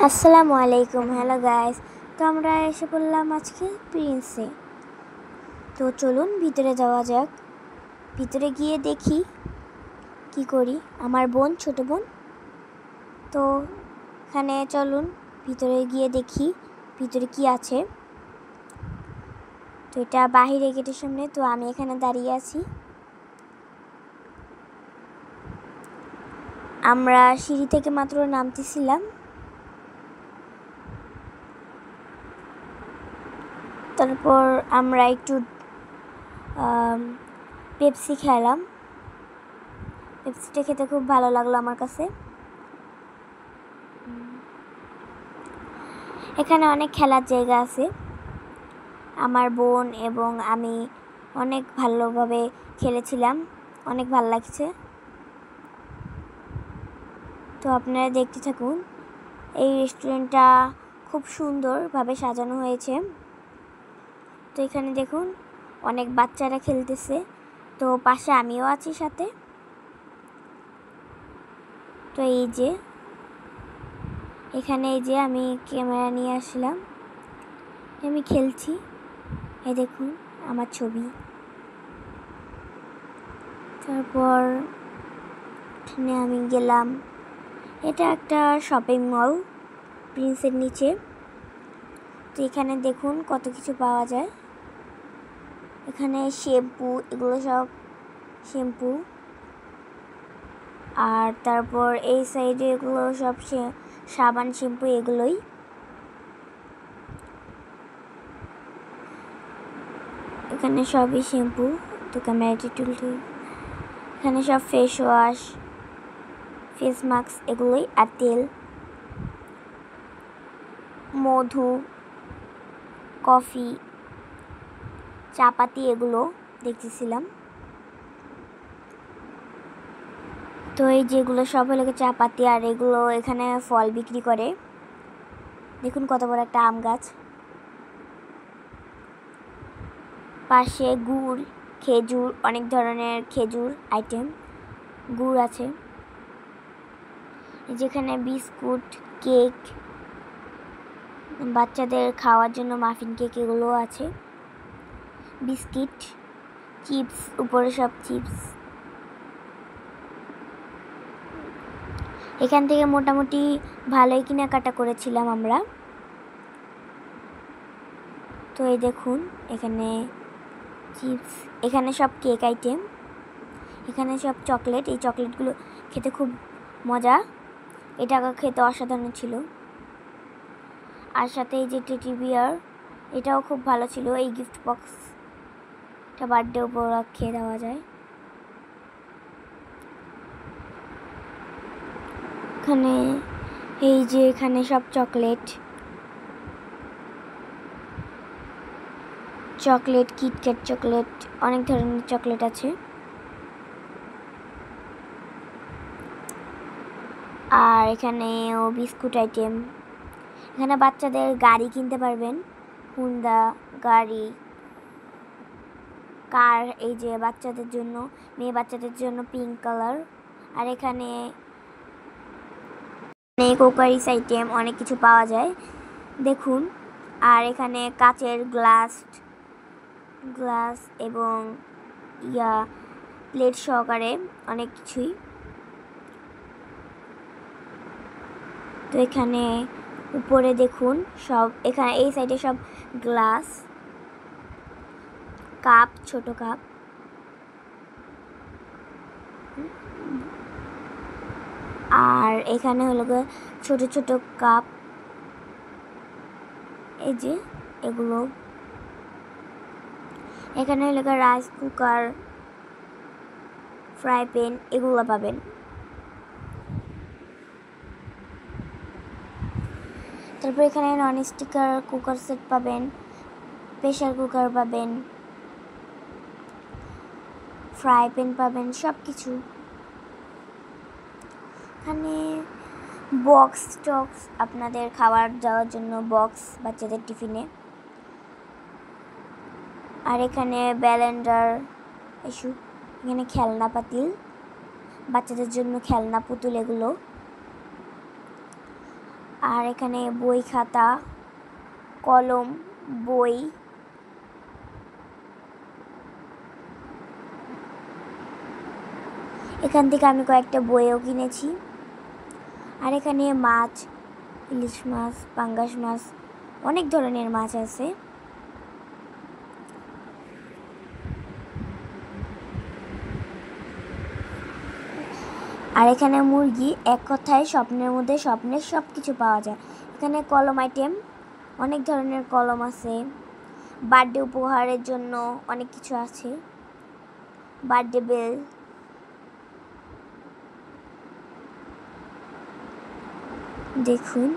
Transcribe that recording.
আসসালামু আলাইকুম। Hello guys, তো আমরা এসে পড়লাম আজকে প্রিন্সে। তো চলুন ভিতরে যাওয়া যাক। ভিতরে গিয়ে দেখি কি করি, আমার বোন, ছোট বোন। তো এখানে চলুন ভিতরে গিয়ে দেখি ভিতরে কি আছে। তো এটা বাহিরে গেটের সামনে, তো আমি এখানে দাঁড়িয়ে আছি। আমরা সিঁড়ি থেকে মাত্র নামতেছিলাম। তারপর আমরা একটু পেপসি খেলাম। পেপসিটা খেতে খুব ভালো লাগলো আমার কাছে। এখানে অনেক খেলার জায়গা আছে। আমার বোন এবং আমি অনেক ভালোভাবে খেলেছিলাম, অনেক ভালো লাগছে। তো আপনারা দেখতে থাকুন। এই রেস্টুরেন্টটা খুব সুন্দরভাবে সাজানো হয়েছে। তো এখানে দেখুন অনেক বাচ্চারা খেলতেছে, তো পাশে আমিও আছি সাথে। তো এই যে এখানে আমি ক্যামেরা নিয়ে আসলাম, আমি খেলছি। এই দেখুন আমার ছবি। তারপর এখানে আমি গেলাম। এটা একটা শপিং মল প্রিন্সের নিচে। তো এখানে দেখুন কত কিছু পাওয়া যায়। এখানে শ্যাম্পু, এগুলো সব শ্যাম্পু। আর তারপর এই সাইডে এগুলো সব সাবান, শ্যাম্পু, এগুলোই। এখানে সবই শ্যাম্পু। তো ক্যামেরাটি তুলতে, এখানে সব ফেস ওয়াশ, ফেস মাস্ক, এগুলোই। আর তেল, মধু, কফি, চাপাতি, এগুলো দেখতেছিলাম। তো এই যেগুলো সব হলো চাপাতি। আর এগুলো এখানে ফল বিক্রি করে। দেখুন কত বড় একটা আম গাছ। পাশে গুড়, খেজুর, অনেক ধরনের খেজুর আইটেম, গুড় আছে। যেখানে বিস্কুট, কেক, বাচ্চাদের খাওয়ার জন্য মাফিন কেক, এগুলো আছে। বিস্কিট, চিপস, উপরে সব চিপস। এখান থেকে মোটামুটি ভালোই কেনাকাটা করেছিলাম আমরা। তো এই দেখুন এখানে চিপস, এখানে সব কেক আইটেম, এখানে সব চকলেট। এই চকলেটগুলো খেতে খুব মজা, এটা খেতে অসাধারণ ছিল। আর সাথে এই যে টেডি বিয়ার, এটাও খুব ভালো ছিল। এই গিফট বক্স, এটা বার্থডে উপলক্ষে দেওয়া যায়। এখানে এই যে এখানে সব চকলেট, কিটক্যাট চকলেট, অনেক ধরনের চকলেট আছে। আর এখানেও বিস্কুট আইটেম। এখানে বাচ্চাদের গাড়ি কিনতে পারবেন, হুন্ডা গাড়ি, কার। এই যে বাচ্চাদের জন্য, মেয়ে বাচ্চাদের জন্য পিঙ্ক কালার। আর এখানে কোকারিস আইটেম, অনেক কিছু পাওয়া যায় দেখুন। আর এখানে কাচের গ্লাস এবং প্লেট সহকারে অনেক কিছুই। তো এখানে উপরে দেখুন সব, এখানে এই সাইডে সব গ্লাস, কাপ, ছোট কাপ। আর এখানে হলো ছোট ছোট কাপ, এই যে এগুলো। এখানে হলো রাইস কুকার, ফ্রাই প্যান, এগুলো পাবেন। তারপর এখানে ননস্টিকার কুকার সেট পাবেন, প্রেসার কুকার পাবেন, ফ্রাই প্যান পাবেন, সব কিছু। এখানে বক্স টক্স, আপনাদের খাবার দেওয়ার জন্য বক্স, বাচ্চাদের টিফিনে। আর এখানে ব্যালেন্ডার, এসব। এখানে খেলনা পাতিল, বাচ্চাদের জন্য খেলনা পুতুল, এগুলো। আর এখানে বই খাতা, কলম, বই, এখান থেকে আমি কয়েকটা বইও কিনেছি। আর এখানে মাছ, ইলিশ মাছ, পাঙ্গাস মাছ, অনেক ধরনের মাছ আছে। আর এখানে মুরগি, এক কথায় স্বপ্নের মধ্যে স্বপ্নের সব কিছু পাওয়া যায়। এখানে কলম আইটেম, অনেক ধরনের কলম আছে। বার্থডে উপহারের জন্য অনেক কিছু আছে। বার্থডে বেল, দেখুন।